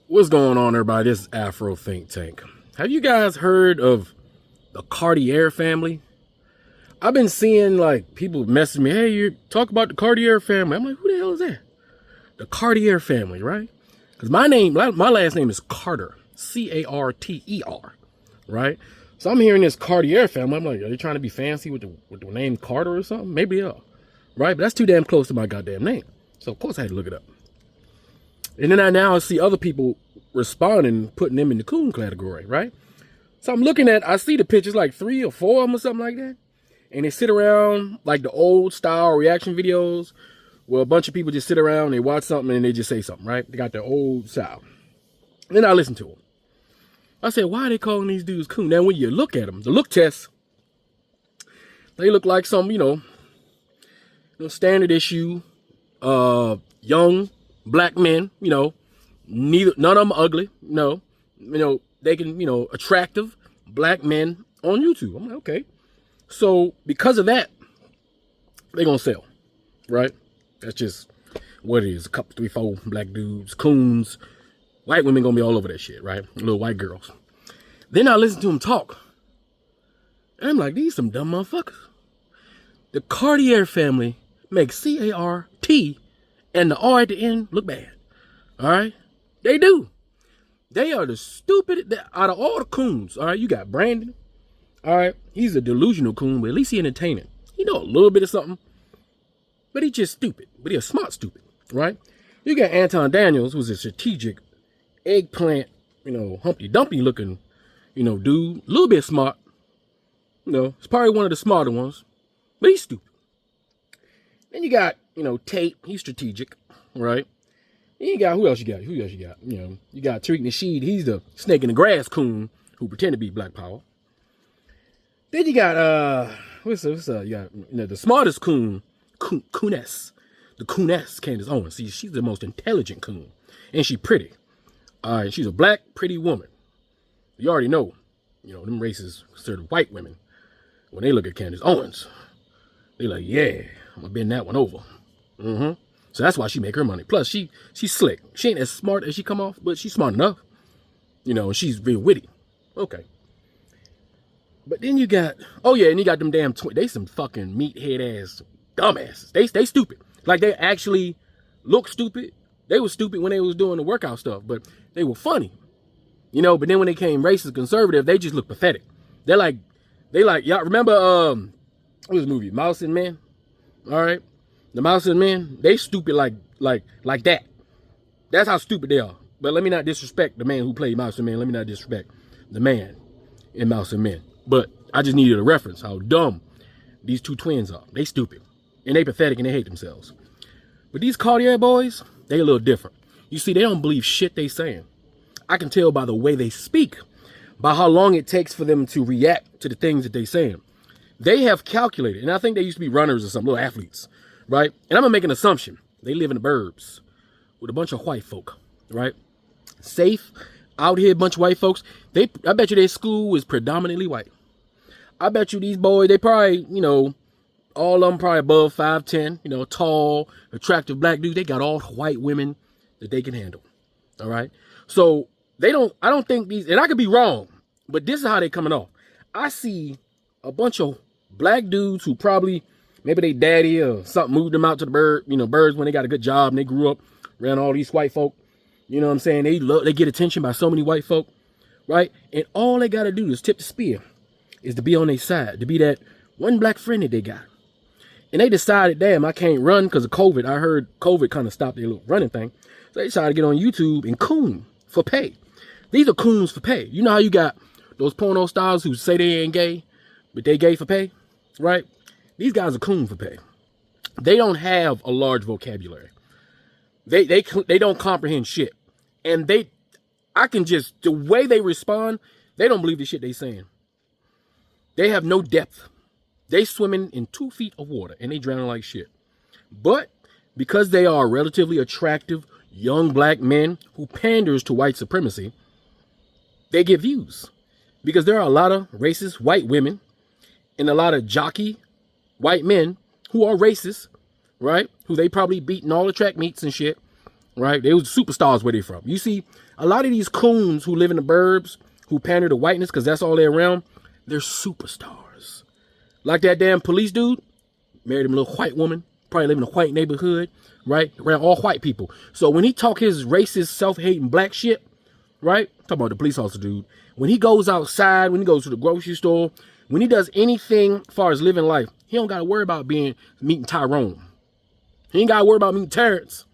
What's going on, everybody? This is Afro Think Tank. Have you guys heard of the Cartier family? I've been seeing like people message me, hey, you talk about the Cartier family. I'm like, who the hell is that? The Cartier family, right? Because my last name is Carter, Carter, right? So I'm hearing this Cartier family. I'm like, are they trying to be fancy with the name Carter or something? Maybe they are, right? But that's too damn close to my goddamn name. So of course I had to look it up. And then I now see other people responding, putting them in the coon category, right? So I see the pictures, like 3 or 4 of them or something like that. And they sit around like the old style reaction videos where a bunch of people just sit around, they watch something and they just say something, right? They got their old style. Then I listen to them. I said, why are they calling these dudes coon? Now, when you look at them, the look test, they look like some, standard issue, young black men, none of them ugly, they can, attractive black men on YouTube. I'm like, okay. So because of that, they're going to sell, right? That's just what it is. A couple, 3, 4 black dudes, coons, white women going to be all over that shit, right? Little white girls. Then I listen to them talk. And I'm like, these some dumb motherfuckers. The Cartier family makes C-A-R-T and the R at the end look bad. All right? They do. They are the stupidest out of all the coons. All right? You got Brandon. All right? He's a delusional coon, but at least he entertaining. He know a little bit of something, but he just stupid. But he a smart stupid, right? You got Anton Daniels, who's a strategic eggplant, Humpty Dumpty looking, dude. A little bit smart. He's probably one of the smarter ones, but he's stupid. Then you got, Tate. He's strategic, right? Then you got, who else you got? You got Tariq Nasheed. He's the snake in the grass coon who pretend to be Black Power. Then you got, you got, the smartest coon, cooness. The cooness, Candace Owens. See, she's the most intelligent coon. And she's pretty. All right, she's a black, pretty woman. You already know, them racists consider white women. When they look at Candace Owens, they like, yeah, I'm gonna bend that one over. So that's why she make her money. Plus, she's slick. She ain't as smart as she come off, but she's smart enough. And she's very witty. Okay. But then you got, and you got them damn, they some fucking meathead ass dumbasses. They stupid. Like, they actually look stupid. They were stupid when they was doing the workout stuff, but they were funny. But then when they came racist conservative, they just look pathetic. They like, y'all remember, what was the movie? Mouse and Men? All right. The Mouse and Men, they stupid like that. That's how stupid they are. But let me not disrespect the man who played Mouse and Men. Let me not disrespect the man in Mouse and Men. But I just needed a reference how dumb these two twins are. They stupid. And they pathetic and they hate themselves. But these Cartier boys, they a little different. You see, they don't believe shit they saying. I can tell by the way they speak, by how long it takes for them to react to the things that they saying. They have calculated, and I think they used to be runners or some little athletes, right? And I'm gonna make an assumption. They live in the burbs with a bunch of white folk, right? Safe, out here, bunch of white folks. I bet you their school is predominantly white. I bet you these boys, they probably, all of them probably above 5'10", tall, attractive black dudes. They got all white women that they can handle. All right. So I don't think these, and I could be wrong, but this is how they coming off. I see a bunch of black dudes who probably, maybe they daddy or something moved them out to the birds when they got a good job and they grew up around all these white folk. You know what I'm saying? They get attention by so many white folk, right? And all they got to do is tip the spear, is to be on their side, to be that one black friend that they got. And they decided, damn, I can't run because of COVID. I heard COVID kind of stopped their little running thing. So they decided to get on YouTube and coon for pay. These are coons for pay. You know how you got those porno stars who say they ain't gay, but they gay for pay, right? These guys are coon for pay. They don't have a large vocabulary. They don't comprehend shit. And the way they respond, they don't believe the shit they saying. They have no depth. They swimming in 2 feet of water and they drowning like shit. But because they are relatively attractive young black men who panders to white supremacy, they get views. Because there are a lot of racist white women and a lot of jockey white men who are racist, right? Who they probably beating all the track meets and shit. right? They was superstars where they from. You see, a lot of these coons who live in the burbs, who pander to whiteness because that's all they're around, they're superstars. Like that damn police dude, married a little white woman, probably live in a white neighborhood, right? Around all white people. So when he talk his racist, self-hating black shit, right? I'm talking about the police officer dude. When he goes outside, when he goes to the grocery store, when he does anything as far as living life, he don't got to worry about meeting Tyrone. He ain't got to worry about meeting Terrence.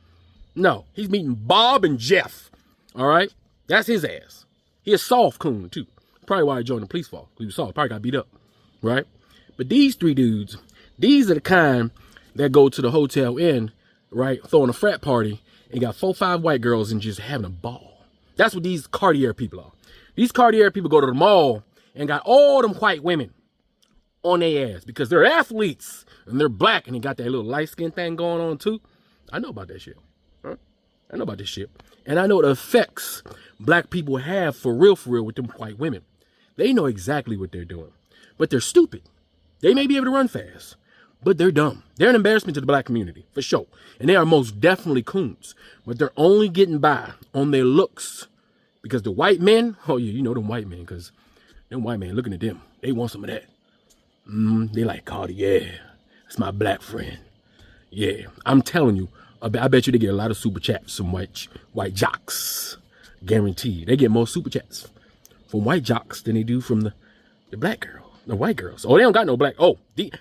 No, he's meeting Bob and Jeff. All right? That's his ass. He a soft coon, too. Probably why he joined the police force. He was soft. Probably got beat up. Right? But these three dudes, these are the kind that go to the Hotel Inn, right, throwing a frat party and got 4 or 5 white girls and just having a ball. That's what these Cartier people are. These Cartier people go to the mall and got all them white women on their ass because they're athletes and they're black and they got that little light skin thing going on too. I know about that shit. Huh? I know about this shit. And I know the effects black people have for real with them white women. They know exactly what they're doing, but they're stupid. They may be able to run fast, but they're dumb. They're an embarrassment to the black community, for sure. And they are most definitely coons, but they're only getting by on their looks because the white men, oh yeah, you know them white men, because them white men looking at them, they want some of that. They like, Cartier, that's my black friend. Yeah, I'm telling you, I bet you they get a lot of super chats from white jocks. Guaranteed. They get more super chats from white jocks than they do from the black girl, the white girls. Oh, they don't got no black. Oh,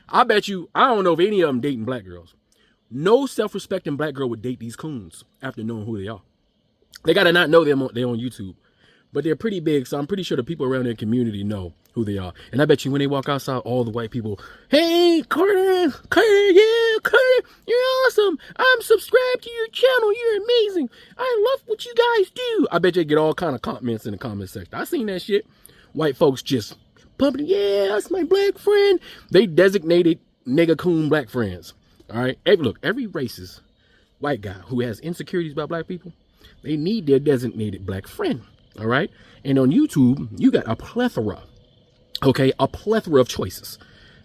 I bet you, I don't know if any of them dating black girls. No self-respecting black girl would date these coons after knowing who they are. They got to not know they're on YouTube. But they're pretty big, so I'm pretty sure the people around their community know who they are. And I bet you when they walk outside, all the white people, hey, Carter, yeah, Carter, you're awesome. I'm subscribed to your channel. You're amazing. I love what you guys do. I bet you get all kind of comments in the comment section. I seen that shit. White folks just pumping, yeah, that's my black friend. They designated nigga coon black friends. All right. Look, every racist white guy who has insecurities about black people, they need their designated black friend. All right. And on YouTube, you got a plethora. Okay. A plethora of choices.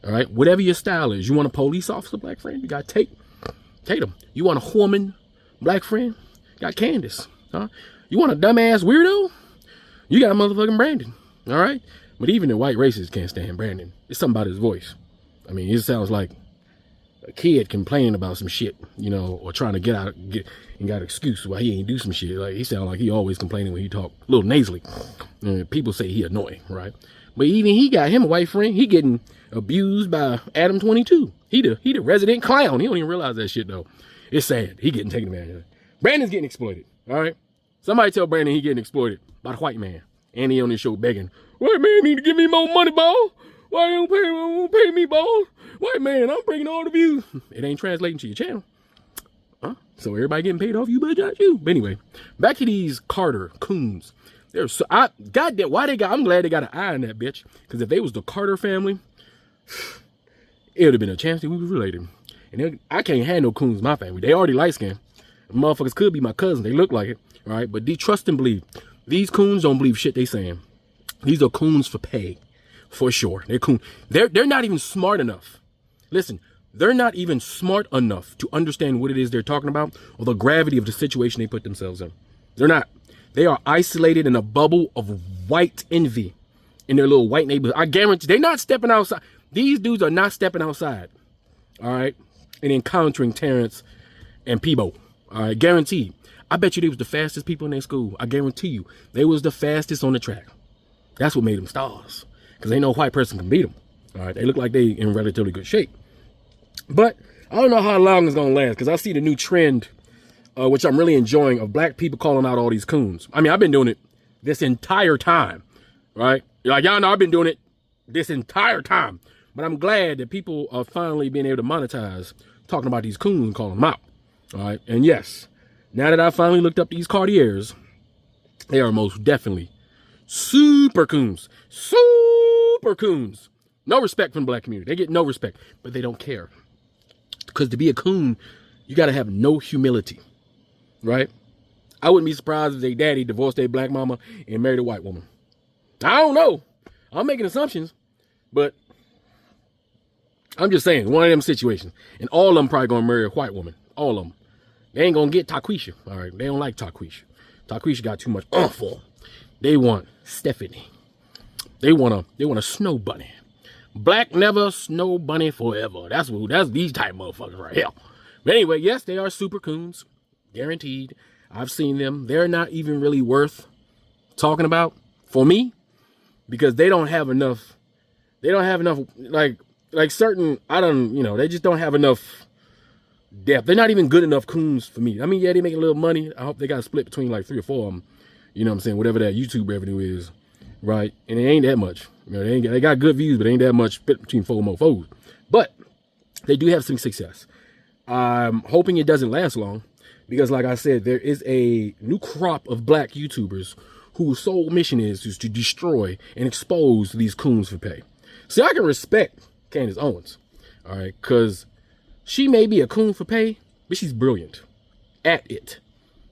All right. Whatever your style is. You want a police officer black friend? You got Tatum. You want a woman black friend? You got Candace. Huh? You want a dumbass weirdo? You got motherfucking Brandon. All right. But even the white racists can't stand Brandon. It's something about his voice. I mean, it sounds like a kid complaining about some shit, you know, or trying to get and got an excuse why he ain't do some shit. Like, he sound like he always complaining when he talk a little nasally. And people say he annoying, right? But even he got him a white friend. He getting abused by Adam 22. He the resident clown. He don't even realize that shit though. It's sad. He getting taken advantage of. Brandon's getting exploited. All right. Somebody tell Brandon he getting exploited by the white man. And he on this show begging, white man need to give me more money, ball. Why you don't pay me, ball? White man, I'm bringing all the views. It ain't translating to your channel. Huh? So everybody getting paid off you, but not you. But anyway, back to these Carter coons. They're so, goddamn, I'm glad they got an eye on that bitch. Because if they was the Carter family, it would have been a chance that we was related. And I can't have no coons in my family. They already light skinned. Motherfuckers could be my cousin. They look like it. Right? But they trust and believe. These coons don't believe shit they saying. These are coons for pay. For sure. They're coon. They're not even smart enough. Listen, they're not even smart enough to understand what it is they're talking about or the gravity of the situation they put themselves in. They're not. They are isolated in a bubble of white envy in their little white neighborhood. I guarantee they're not stepping outside. These dudes are not stepping outside. All right. And encountering Terrence and Peebo. All right. Guaranteed. I bet you they was the fastest people in their school. I guarantee you they was the fastest on the track. That's what made them stars. Because ain't no white person can beat them. All right. They look like they in relatively good shape. But I don't know how long it's going to last. Because I see the new trend, which I'm really enjoying, of black people calling out all these coons. I mean, I've been doing it this entire time. Right? Like, y'all know I've been doing it this entire time. But I'm glad that people are finally being able to monetize talking about these coons and calling them out. All right. And yes, now that I finally looked up these Cartiers, they are most definitely super coons. Super coons. No respect from the black community. They get no respect, but they don't care. Because to be a coon, you got to have no humility. Right? I wouldn't be surprised if their daddy divorced their black mama and married a white woman. I don't know. I'm making assumptions, but I'm just saying, one of them situations. And all of them probably going to marry a white woman. All of them. They ain't gonna get Taquisha. All right, they don't like Taquisha. Taquisha got too much for them. They want Stephanie. They want a snow bunny. Black never, snow bunny forever. That's these type motherfuckers right here. But anyway, yes, they are super coons, guaranteed. I've seen them. They're not even really worth talking about for me because they don't have enough. They don't have enough like certain. They just don't have enough depth. They're not even good enough coons for me. I mean, yeah, they make a little money. I hope they got split between like 3 or 4 of them. You know what I'm saying? Whatever that YouTube revenue is, right? And it ain't that much. They got good views, but it ain't that much split between 4 mofos. But they do have some success. I'm hoping it doesn't last long because, like I said, there is a new crop of black YouTubers whose sole mission is to destroy and expose these coons for pay. See, I can respect Candace Owens, all right, because she may be a coon for pay, but she's brilliant at it,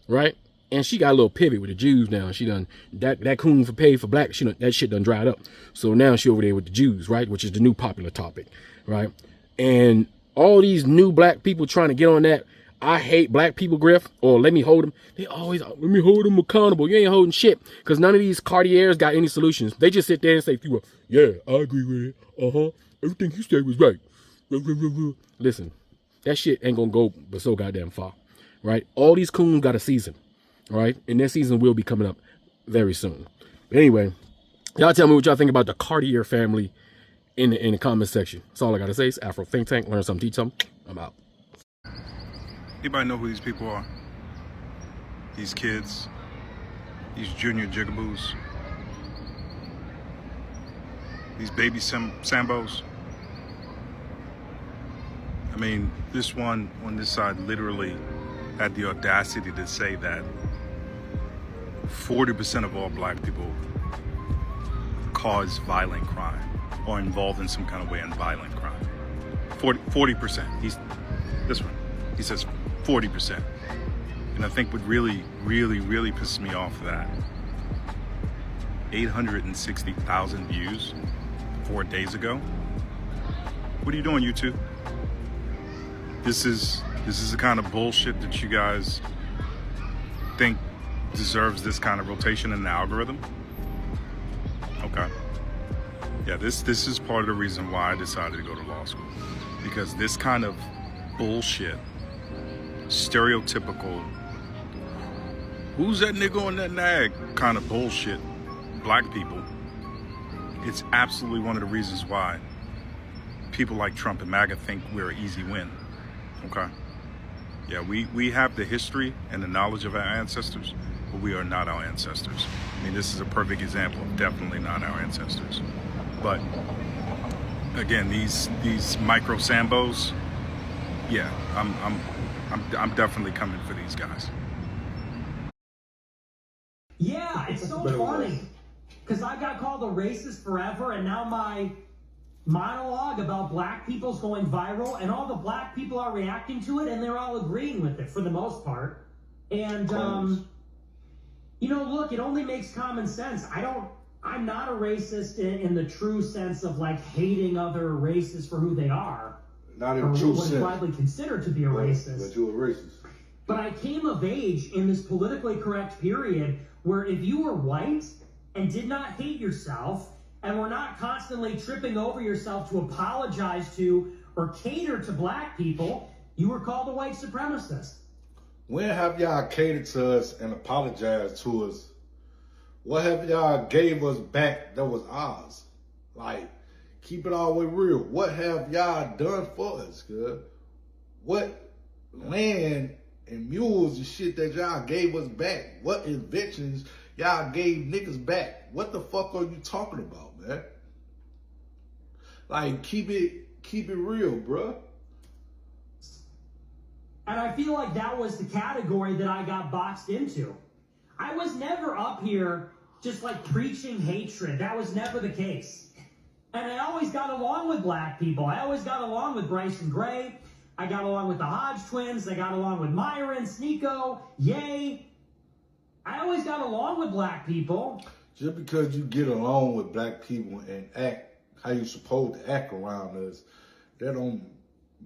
right? And she got a little pivot with the Jews now. She done that coon for pay for black. That shit done dried up. So now she over there with the Jews, right? Which is the new popular topic, right? And all these new black people trying to get on that I hate black people grift or let me hold them. They always let me hold them accountable. You ain't holding shit because none of these Cartiers got any solutions. They just sit there and say, yeah, I agree with it. Everything you said was right. Listen, that shit ain't gonna go but so goddamn far, right? All these coons got a season. All right, and their season will be coming up very soon. But anyway, y'all tell me what y'all think about the Cartier family in the comment section. That's all I gotta say. It's Afro Think Tank. Learn something, teach something. I'm out. Anybody know who these people are? These kids, these junior jigaboos, these baby Sambos. I mean, this one on this side literally had the audacity to say that 40% of all black people cause violent crime or involved in some kind of way in violent crime. 40%. This one. He says 40%. And I think what really pisses me off that 860,000 views 4 days ago. What are you doing, YouTube? This is the kind of bullshit that you guys think deserves this kind of rotation in the algorithm? Okay. Yeah, this is part of the reason why I decided to go to law school. Because this kind of bullshit, stereotypical, who's that nigga on that nag kind of bullshit, black people, it's absolutely one of the reasons why people like Trump and MAGA think we're an easy win. Okay. Yeah, we have the history and the knowledge of our ancestors, but we are not our ancestors. I mean, this is a perfect example of definitely not our ancestors. But again, these micro Sambos, yeah, I'm definitely coming for these guys. Yeah, it's so funny because I got called a racist forever, and now my monologue about black people's going viral, and all the black people are reacting to it, and they're all agreeing with it for the most part. And look, it only makes common sense. I'm not a racist in the true sense of like hating other races for who they are. Not in true sense. What is widely considered to be a racist. But you're a racist. But I came of age in this politically correct period where if you were white and did not hate yourself and were not constantly tripping over yourself to apologize to or cater to black people, you were called a white supremacist. When have y'all catered to us and apologized to us? What have y'all gave us back that was ours? Like, keep it all the way real. What have y'all done for us, good? What land and mules and shit that y'all gave us back? What inventions y'all gave niggas back? What the fuck are you talking about, man? Like, keep it real, bruh. And I feel like that was the category that I got boxed into. I was never up here just like preaching hatred. That was never the case. And I always got along with black people. I always got along with Bryson Gray. I got along with the Hodge twins. I got along with Myron, Sneeko, Ye. I always got along with black people. Just because you get along with black people and act how you're supposed to act around us, that don't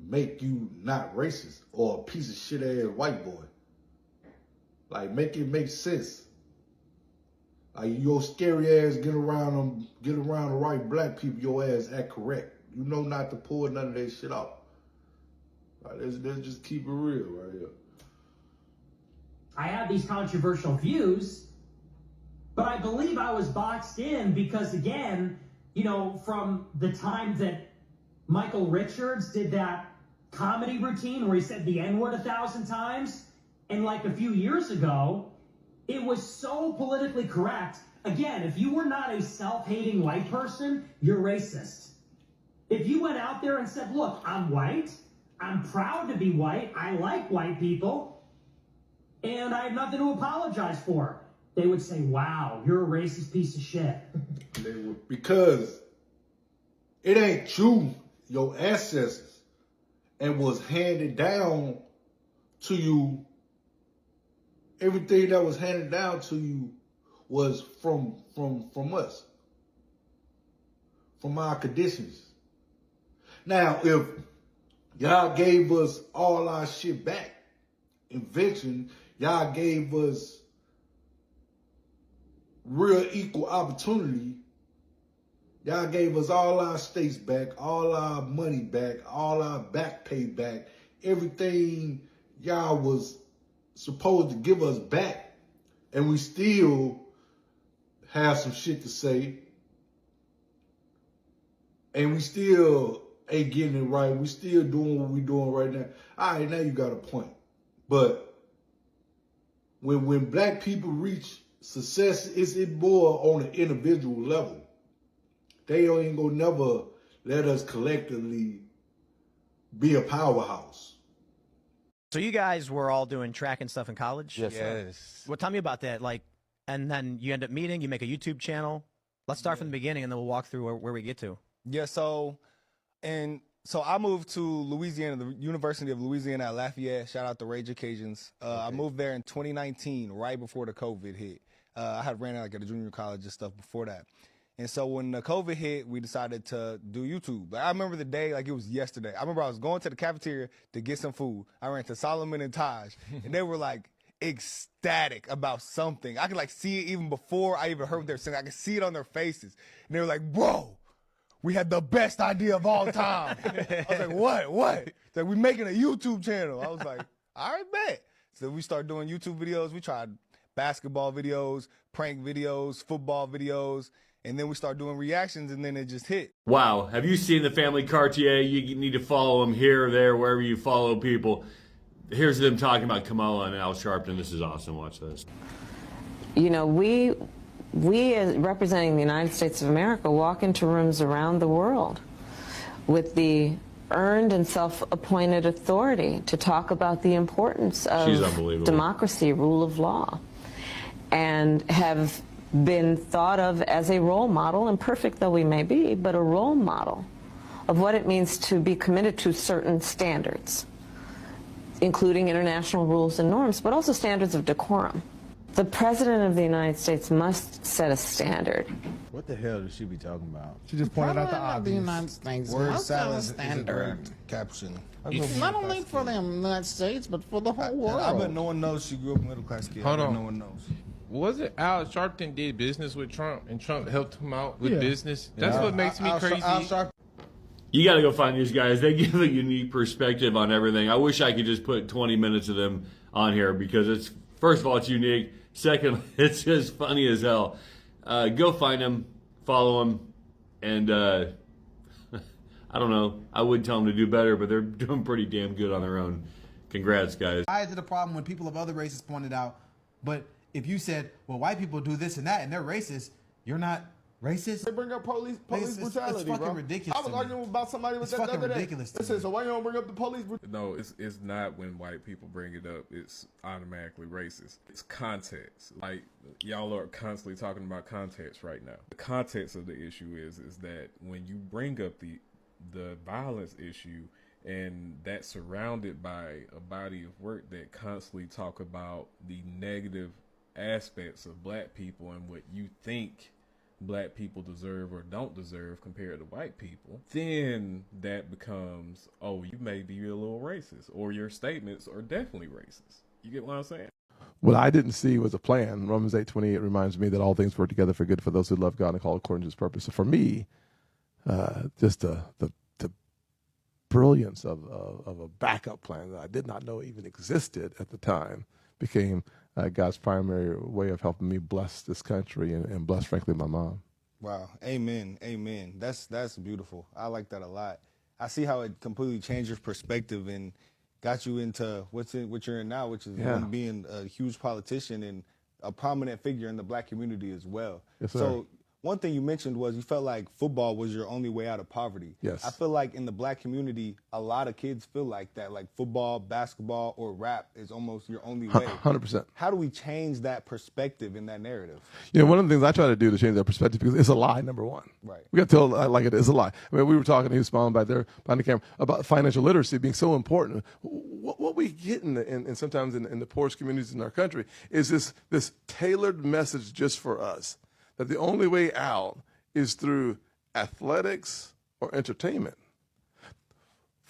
make you not racist or a piece of shit ass white boy. Like, make it make sense. Like, your scary ass get around the right black people, your ass act correct. You know not to pull none of that shit out. Like, let's just keep it real right here. I have these controversial views, but I believe I was boxed in because, again, you know, from the time that Michael Richards did that comedy routine where he said the N-word 1,000 times, and like a few years ago, it was so politically correct. Again, if you were not a self-hating white person, you're racist. If you went out there and said, look, I'm white, I'm proud to be white, I like white people, and I have nothing to apologize for, they would say, wow, you're a racist piece of shit. Because it ain't you, your ancestors, and was handed down to you. Everything that was handed down to you was from us, from our conditions. Now, if y'all gave us all our shit back, invention, y'all gave us real equal opportunity, y'all gave us all our states back, all our money back, all our back pay back, everything y'all was supposed to give us back, and we still have some shit to say, and we still ain't getting it right. We still doing what we doing right now. All right, now you got a point. But when black people reach success, it's more on an individual level. They ain't gonna never let us collectively be a powerhouse. So you guys were all doing track and stuff in college? Yes. Well, tell me about that. Like, and then you end up meeting, you make a YouTube channel. Let's start from the beginning, and then we'll walk through where we get to. Yeah, so I moved to Louisiana, the University of Louisiana at Lafayette. Shout out to Rage Occasions. I moved there in 2019, right before the COVID hit. I had ran like at a junior college and stuff before that. And so when the COVID hit, we decided to do YouTube. I remember the day like it was yesterday. I remember I was going to the cafeteria to get some food. I ran to Solomon and Taj, and they were like ecstatic about something. I could like see it even before I even heard what they were saying. I could see it on their faces. And they were like, bro, we had the best idea of all time. I was like, what? It's like, we're making a YouTube channel. I was like, all right, bet. So we started doing YouTube videos. We tried basketball videos, prank videos, football videos, and then we started doing reactions, and then it just hit. Wow, have you seen the family Cartier? You need to follow them here or there, wherever you follow people. Here's them talking about Kamala and Al Sharpton. This is awesome. Watch this. You know, we as representing the United States of America walk into rooms around the world with the earned and self-appointed authority to talk about the importance of democracy, rule of law, and have been thought of as a role model, imperfect though we may be, but a role model of what it means to be committed to certain standards, including international rules and norms, but also standards of decorum. The President of the United States must set a standard. What the hell does she be talking about? She just pointed out the obvious. The United States must set a standard. Caption. Not only for the United States, but for the whole world. I bet no one knows she grew up a middle-class kid. Hold on. No one knows. Was it Al Sharpton did business with Trump, and Trump helped him out with business? That's what makes me crazy. You got to go find these guys. They give a unique perspective on everything. I wish I could just put 20 minutes of them on here because it's, first of all, it's unique. Second, it's just funny as hell. Go find them, follow them, and I don't know. I would tell them to do better, but they're doing pretty damn good on their own. Congrats, guys. Why is it a problem when people of other races pointed out, but if you said, well, white people do this and that and they're racist, you're not racist? They bring up police brutality, it's fucking bro. ridiculous. I was arguing about somebody with it's that fucking the other day. ridiculous. Listen, so why you don't bring up the police brutality? No, it's not when white people bring it up. It's automatically racist. It's context. Like, y'all are constantly talking about context right now. The context of the issue is that when you bring up the violence issue, and that's surrounded by a body of work that constantly talk about the negative aspects of black people and what you think black people deserve or don't deserve compared to white people, then that becomes, oh, you may be a little racist, or your statements are definitely racist. You get what I'm saying? What I didn't see was a plan. Romans 8:28 reminds me that all things work together for good for those who love God and call according to his purpose. So for me, just the brilliance of a backup plan that I did not know even existed at the time became God's primary way of helping me bless this country and bless, frankly, my mom. Wow. Amen. Amen. That's beautiful. I like that a lot. I see how it completely changed your perspective and got you into what you're in now, which is being a huge politician and a prominent figure in the black community as well. Yes, sir. So one thing you mentioned was you felt like football was your only way out of poverty. Yes. I feel like in the black community, a lot of kids feel like that, like football, basketball, or rap is almost your only way. 100%. How do we change that perspective in that narrative? You know, one of the things I try to do to change that perspective, because it's a lie, number one. Right. We got to tell it like it is a lie. I mean, we were talking, he was smiling back there behind the camera, about financial literacy being so important. What we get in sometimes in the poorest communities in our country is this tailored message just for us, that the only way out is through athletics or entertainment.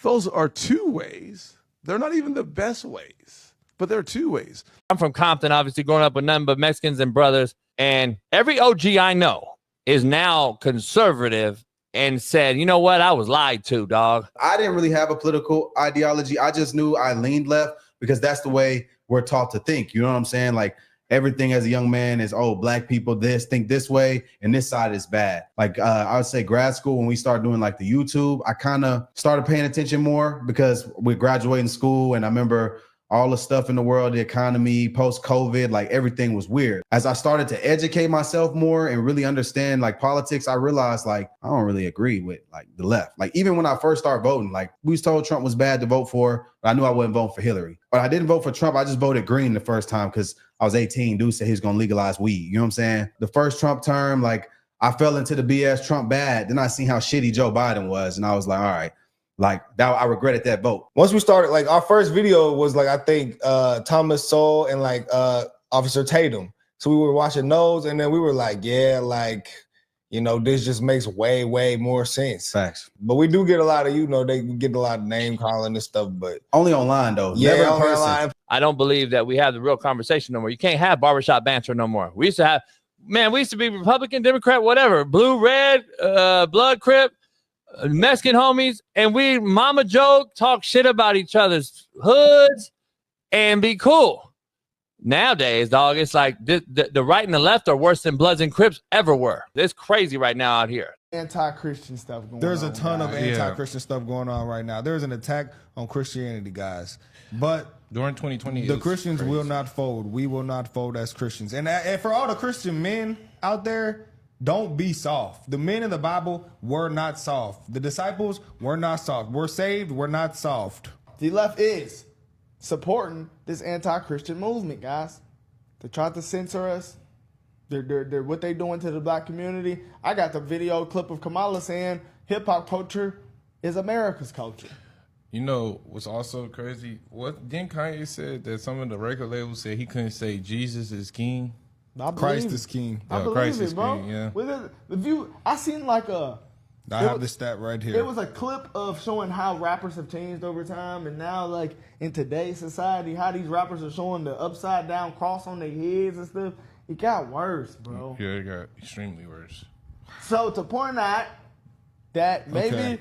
Those are two ways. They're not even the best ways, but they're two ways. I'm from Compton, obviously growing up with nothing but Mexicans and brothers. And every OG I know is now conservative and said, you know what? I was lied to, dog. I didn't really have a political ideology. I just knew I leaned left because that's the way we're taught to think. You know what I'm saying? Like, everything as a young man is, oh, black people think this way and this side is bad. Like I would say grad school, when we started doing like the YouTube, I kind of started paying attention more because we're graduating school. And I remember all the stuff in the world, the economy, post-COVID, like everything was weird. As I started to educate myself more and really understand like politics, I realized like I don't really agree with like the left. Like even when I first started voting, like we was told Trump was bad to vote for, but I knew I wasn't voting for Hillary. But I didn't vote for Trump. I just voted green the first time because I was 18. Dude said he was going to legalize weed. You know what I'm saying? The first Trump term, like I fell into the BS Trump bad. Then I seen how shitty Joe Biden was. And I was like, all right. Like that, I regretted that vote. Once we started, like our first video was like, I think Thomas Sowell and like Officer Tatum. So we were watching those and then we were like, yeah, like, you know, this just makes way, way more sense. Facts. But we do get a lot of, you know, they get a lot of name calling and stuff, but only online though. Yeah, never in only person. online. I don't believe that we have the real conversation no more. You can't have barbershop banter no more. We used to have, man, we used to be Republican, Democrat, whatever, blue, red, blood, crip, Mexican homies, and we mama joke, talk shit about each other's hoods, and be cool. Nowadays, dog, it's like the right and the left are worse than Bloods and Crips ever were. It's crazy right now out here. Anti-Christian stuff going on. there's a ton of anti-Christian stuff going on right now. There's an attack on Christianity, guys. But during 2020, the Christians will not fold. We will not fold as Christians. And for all the Christian men out there, don't be soft. The men in the Bible were not soft. The disciples were not soft. We're saved. We're not soft. The left is supporting this anti-Christian movement, guys. They tried to censor us. They're what they doing to the black community. I got the video clip of Kamala saying hip hop culture is America's culture. You know what's also crazy? What didn't Kanye said that some of the record labels said he couldn't say Jesus is king? Christ is king. I believe Christ it, is bro. king, yeah. With it, if you, I seen like a. I have the stat right here. It was a clip of showing how rappers have changed over time, and now, like in today's society, how these rappers are showing the upside down cross on their heads and stuff. It got worse, bro. Yeah, it got extremely worse. So to point out that maybe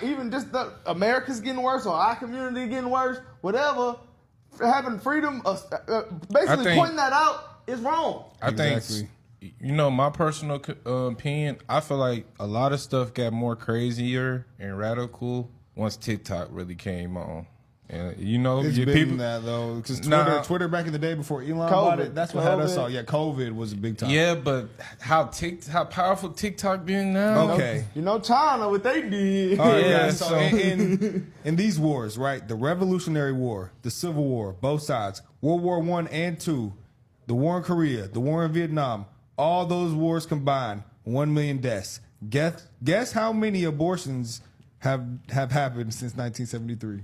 even just America's getting worse or our community getting worse, whatever, having freedom, basically pointing that out is wrong. I think, you know, my personal opinion, I feel like a lot of stuff got more crazier and radical once TikTok really came on. And you know, it's been that though, because Twitter back in the day before Elon bought it, that's what had us all. Yeah, COVID was a big time. Yeah, but how powerful TikTok been now? Okay, you know China, what they did. All right, yeah, so in these wars, right? The Revolutionary War, the Civil War, both sides, World War I and II, the war in Korea, the war in Vietnam, all those wars combined, 1 million deaths. Guess how many abortions have happened since 1973?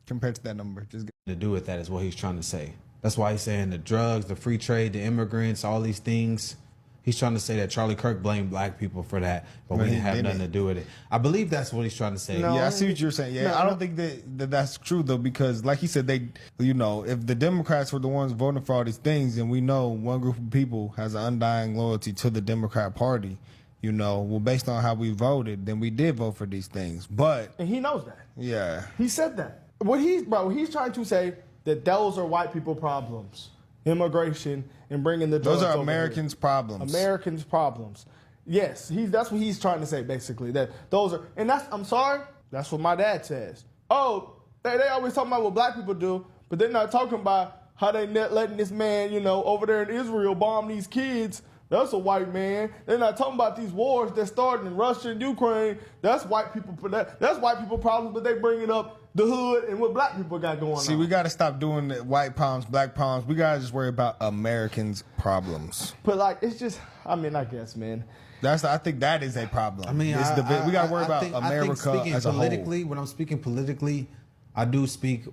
Compared to that number, just to do with that is what he's trying to say. That's why he's saying the drugs, the free trade, the immigrants, all these things. He's trying to say that Charlie Kirk blamed black people for that, but we didn't have nothing to do with it. I believe that's what he's trying to say. Yeah, I see what you're saying. Yeah, I don't think that's true though, because like he said, they, you know, if the Democrats were the ones voting for all these things, and we know one group of people has an undying loyalty to the Democrat Party, you know, well, based on how we voted, then we did vote for these things. But and he knows that. Yeah, he said that. What he's trying to say that those are white people problems. Immigration and bringing the drugs. Those are over Americans' here. problems. Americans' problems. Yes, that's what he's trying to say basically. That those are, and I'm sorry, that's what my dad says. Oh, they always talking about what black people do, but they're not talking about how they letting this man, you know, over there in Israel bomb these kids. That's a white man. They're not talking about these wars that started in Russia and Ukraine. That's white people. That's white people problems, but they bringing up the hood and what black people got going on. See, we got to stop doing the white problems, black problems. We got to just worry about Americans' problems. But like, it's just, I mean, I guess, man. I think that is a problem. I mean, we got to worry about America I think speaking as a politically, whole. when I'm speaking politically, I do speak,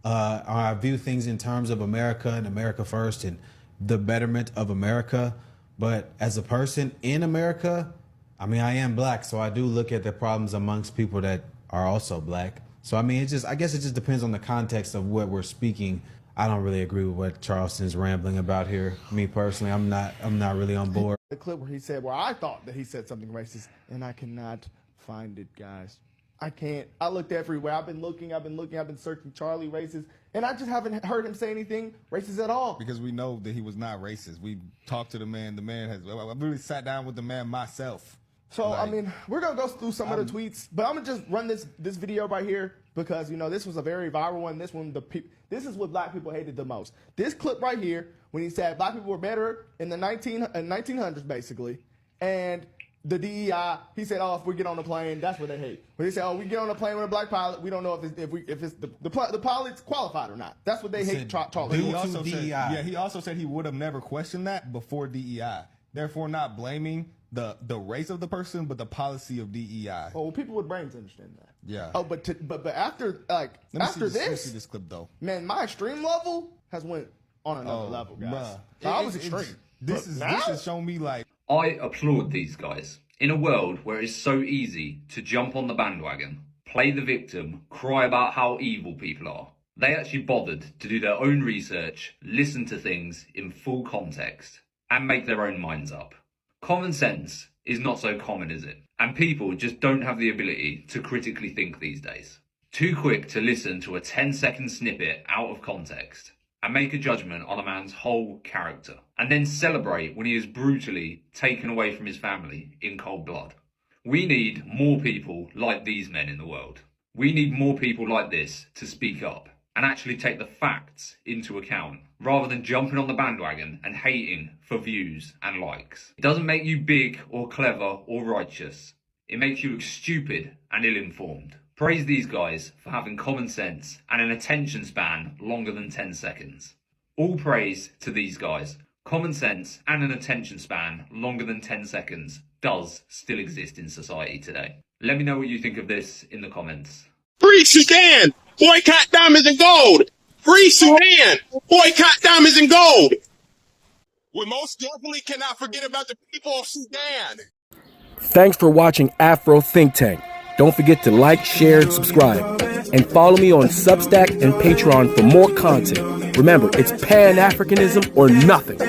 I view things in terms of America and America first and the betterment of America. But as a person in America, I mean, I am black, so I do look at the problems amongst people that are also black. So I mean, I guess it just depends on the context of what we're speaking. I don't really agree with what Charleston's rambling about here. Me personally, I'm not really on board. The clip where he said, well, I thought that he said something racist, and I cannot find it, guys. I can't. I looked everywhere. I've been looking, I've been searching Charlie racist, and I just haven't heard him say anything racist at all. Because we know that he was not racist. We talked to the man. The man has. I really sat down with the man myself. So, I mean, we're going to go through some of the tweets, but I'm going to just run this video right here because, you know, this was a very viral one. This one, this is what black people hated the most. This clip right here, when he said black people were better in the 1900s, basically, and the DEI, he said, oh, if we get on the plane, that's what they hate. When he said, oh, we get on a plane with a black pilot, we don't know if it's the pilot's qualified or not. That's what they hate. He also said he would have never questioned that before DEI. Therefore, not blaming the race of the person, but the policy of DEI. Oh, well, people with brains understand that. Yeah. Oh, but after after let me see this clip though. Man, my extreme level has went on another level, guys. So I was extreme. This has shown me like. I applaud these guys. In a world where it's so easy to jump on the bandwagon, play the victim, cry about how evil people are, they actually bothered to do their own research, listen to things in full context, and make their own minds up. Common sense is not so common, is it? And people just don't have the ability to critically think these days. Too quick to listen to a 10-second snippet out of context and make a judgment on a man's whole character, and then celebrate when he is brutally taken away from his family in cold blood. We need more people like these men in the world. We need more people like this to speak up and actually take the facts into account, rather than jumping on the bandwagon and hating for views and likes. It doesn't make you big or clever or righteous. It makes you look stupid and ill-informed. Praise these guys for having common sense and an attention span longer than 10 seconds. All praise to these guys. Common sense and an attention span longer than 10 seconds does still exist in society today. Let me know what you think of this in the comments. Free Sudan! Boycott diamonds and gold! Free Sudan! Boycott diamonds and gold! We most definitely cannot forget about the people of Sudan! Thanks for watching Afro Think Tank. Don't forget to like, share, and subscribe. And follow me on Substack and Patreon for more content. Remember, it's Pan-Africanism or nothing.